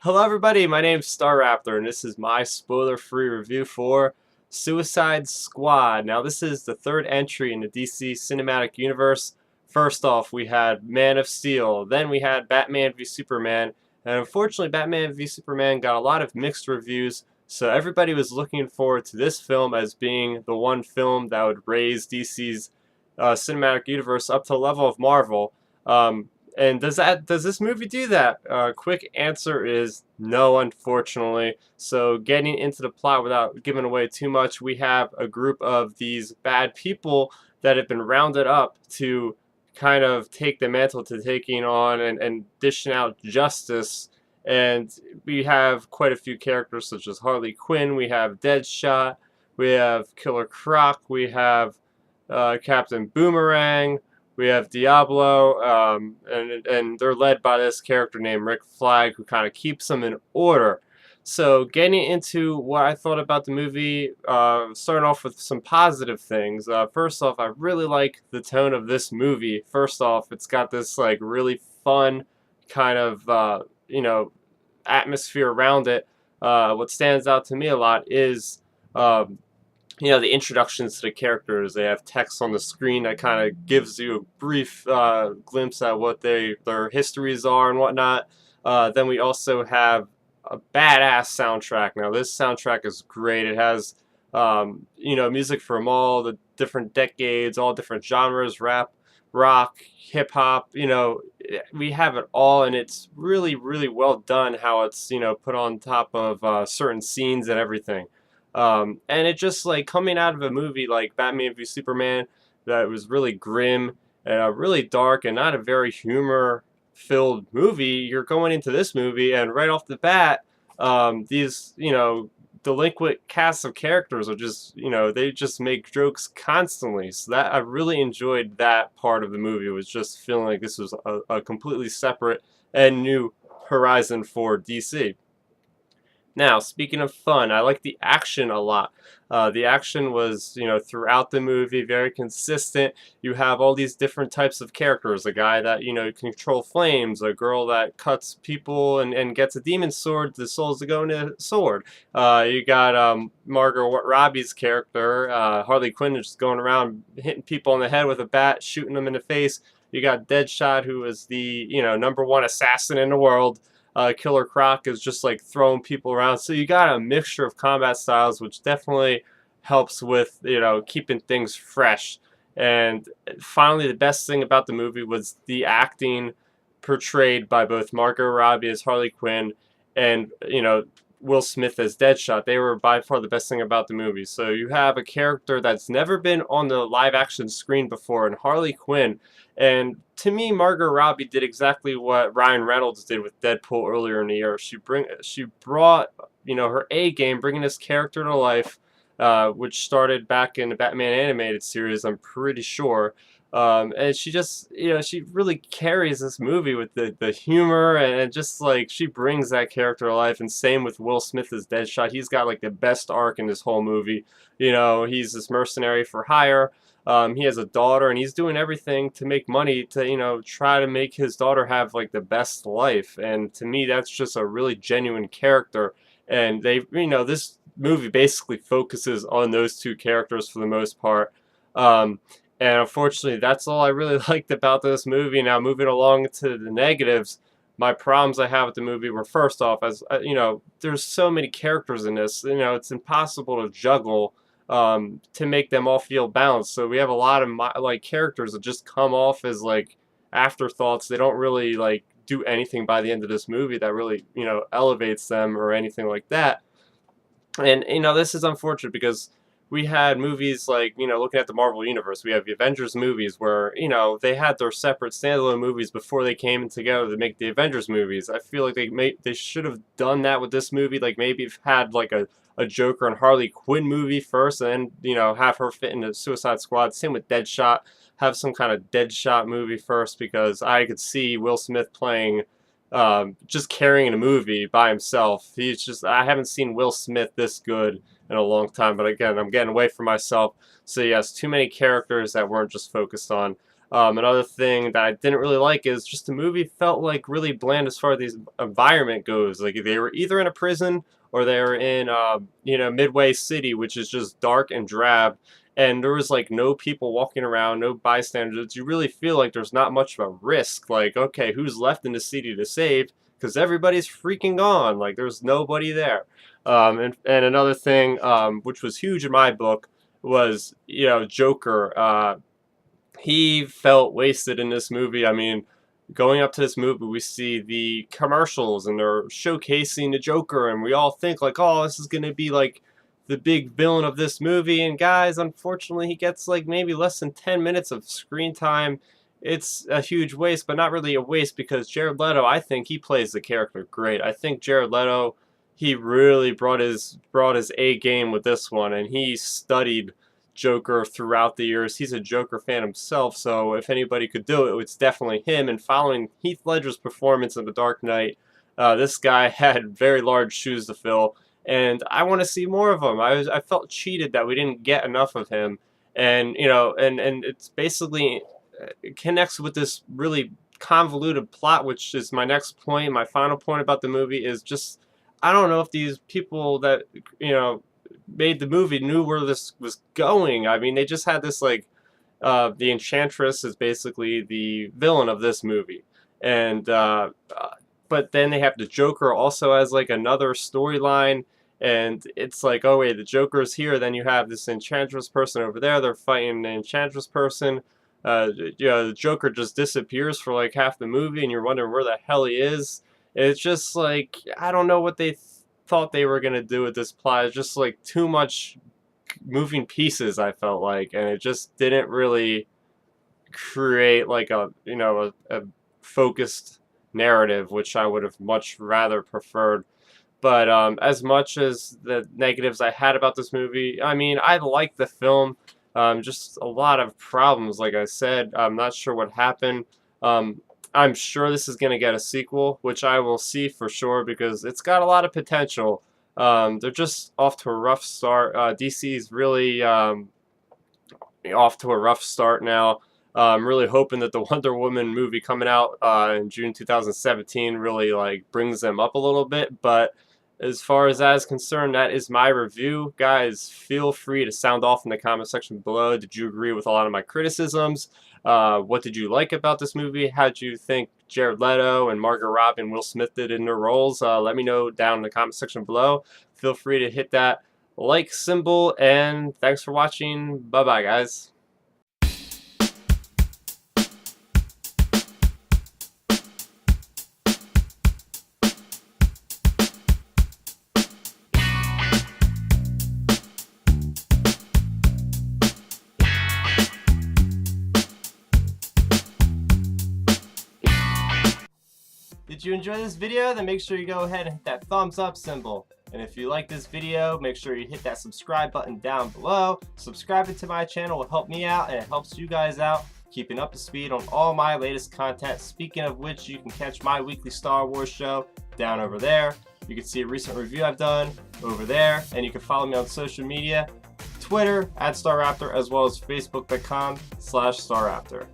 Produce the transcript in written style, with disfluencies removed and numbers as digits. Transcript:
Hello everybody, my name's Star Raptor and this is my spoiler-free review for Suicide Squad. Now this is the third entry in the DC Cinematic Universe. First off, we had Man of Steel, then we had Batman v Superman, and unfortunately Batman v Superman got a lot of mixed reviews, so everybody was looking forward to this film as being the one film that would raise DC's cinematic universe up to the level of Marvel. And does this movie do that? Quick answer is no, unfortunately. So getting into the plot without giving away too much, we have a group of these bad people that have been rounded up to kind of take the mantle to taking on and dishing out justice. And we have quite a few characters such as Harley Quinn, we have Deadshot, we have Killer Croc, we have Captain Boomerang, we have Diablo, and they're led by this character named Rick Flag, who kind of keeps them in order. So getting into what I thought about the movie, starting off with some positive things. First off, I really like the tone of this movie. First off, it's got this like really fun kind of atmosphere around it. What stands out to me a lot is the introductions to the characters. They have text on the screen that kind of gives you a brief glimpse at what their histories are and whatnot. Then we also have a badass soundtrack. Now this soundtrack is great. It has music from all the different decades, all different genres: rap, rock, hip hop. We have it all, and it's really, really well done. How it's put on top of certain scenes and everything. And it just like coming out of a movie like Batman v Superman that was really grim and really dark and not a very humor-filled movie. You're going into this movie and right off the bat, these delinquent cast of characters are just they just make jokes constantly. So that I really enjoyed that part of the movie. It was just feeling like this was a completely separate and new horizon for DC. Now, speaking of fun, I like the action a lot. The action was, throughout the movie, very consistent. You have all these different types of characters. A guy that, can control flames. A girl that cuts people and gets a demon sword. The soul's to go into a sword. You got Margot Robbie's character, Harley Quinn, just going around hitting people on the head with a bat, shooting them in the face. You got Deadshot, who is the, #1 assassin in the world. Killer Croc is just like throwing people around. So you got a mixture of combat styles, which definitely helps with keeping things fresh. And finally, the best thing about the movie was the acting portrayed by both Margot Robbie as Harley Quinn and Will Smith as Deadshot. They were by far the best thing about the movie. So you have a character that's never been on the live action screen before, and Harley Quinn. And to me, Margot Robbie did exactly what Ryan Reynolds did with Deadpool earlier in the year. She brought her A game, bringing this character to life, which started back in the Batman animated series, I'm pretty sure. And she just, she really carries this movie with the humor and just like she brings that character to life. And same with Will Smith as Deadshot. He's got like the best arc in this whole movie. He's this mercenary for hire. He has a daughter, and he's doing everything to make money to, try to make his daughter have like the best life. And to me, that's just a really genuine character. And this movie basically focuses on those two characters for the most part. And unfortunately, that's all I really liked about this movie. Now, moving along to the negatives, my problems I have with the movie were, first off, as there's so many characters in this. It's impossible to juggle to make them all feel balanced. So we have a lot of characters that just come off as like afterthoughts. They don't really like do anything by the end of this movie that really elevates them or anything like that. And this is unfortunate because we had movies like, looking at the Marvel Universe, we have the Avengers movies where, they had their separate standalone movies before they came together to make the Avengers movies. I feel like they should have done that with this movie. Like maybe had like a Joker and Harley Quinn movie first, and then, have her fit into Suicide Squad. Same with Deadshot. Have some kind of Deadshot movie first, because I could see Will Smith playing just carrying a movie by himself. I haven't seen Will Smith this good in a long time, but again, I'm getting away from myself. So yes, too many characters that weren't just focused on Another thing that I didn't really like is just the movie felt like really bland as far as the environment goes. Like they were either in a prison or they were in, Midway City, which is just dark and drab. And there was like no people walking around, no bystanders. You really feel like there's not much of a risk. Like, okay, who's left in the city to save? Because everybody's freaking gone. Like, there's nobody there. And another thing, which was huge in my book, was Joker. He felt wasted in this movie. I mean, going up to this movie, we see the commercials and they're showcasing the Joker, and we all think like, oh, this is gonna be like the big villain of this movie. And guys, unfortunately, he gets like maybe less than 10 minutes of screen time. It's a huge waste, but not really a waste because Jared Leto, I think he plays the character great. I think Jared Leto, he really brought his A game with this one, and he studied Joker throughout the years. He's a Joker fan himself, so if anybody could do it, it's definitely him. And following Heath Ledger's performance in The Dark Knight, this guy had very large shoes to fill, and I want to see more of him. I felt cheated that we didn't get enough of him, and and it's basically it connects with this really convoluted plot, which is my next point. My final point about the movie is just I don't know if these people that made the movie knew where this was going. I mean, they just had this like the Enchantress is basically the villain of this movie, and but then they have the Joker also as like another storyline, and it's like, oh wait, the Joker's here, then you have this Enchantress person over there, they're fighting the Enchantress person. The Joker just disappears for like half the movie, and you're wondering where the hell he is. It's just like I don't know what they thought they were gonna do with this plot. It's just like too much moving pieces, I felt like, and it just didn't really create like a focused narrative, which I would have much rather preferred. But as much as the negatives I had about this movie, I mean, I liked the film. Just a lot of problems, like I said. I'm not sure what happened. I'm sure this is going to get a sequel, which I will see for sure because it's got a lot of potential. They're just off to a rough start. DC's really off to a rough start now. I'm really hoping that the Wonder Woman movie coming out in June 2017 really like brings them up a little bit. But as far as that is concerned, that is my review. Guys, feel free to sound off in the comment section below. Did you agree with a lot of my criticisms? What did you like about this movie? How did you think Jared Leto and Margot Robbie and Will Smith did in their roles? Let me know down in the comment section below. Feel free to hit that like symbol, and thanks for watching. Bye-bye, guys. Did you enjoy this video? Then make sure you go ahead and hit that thumbs up symbol. And if you like this video, make sure you hit that subscribe button down below. Subscribing to my channel will help me out, and it helps you guys out, keeping up to speed on all my latest content. Speaking of which, you can catch my weekly Star Wars show down over there. You can see a recent review I've done over there, and you can follow me on social media, Twitter @StarRaptor, as well as Facebook.com/StarRaptor.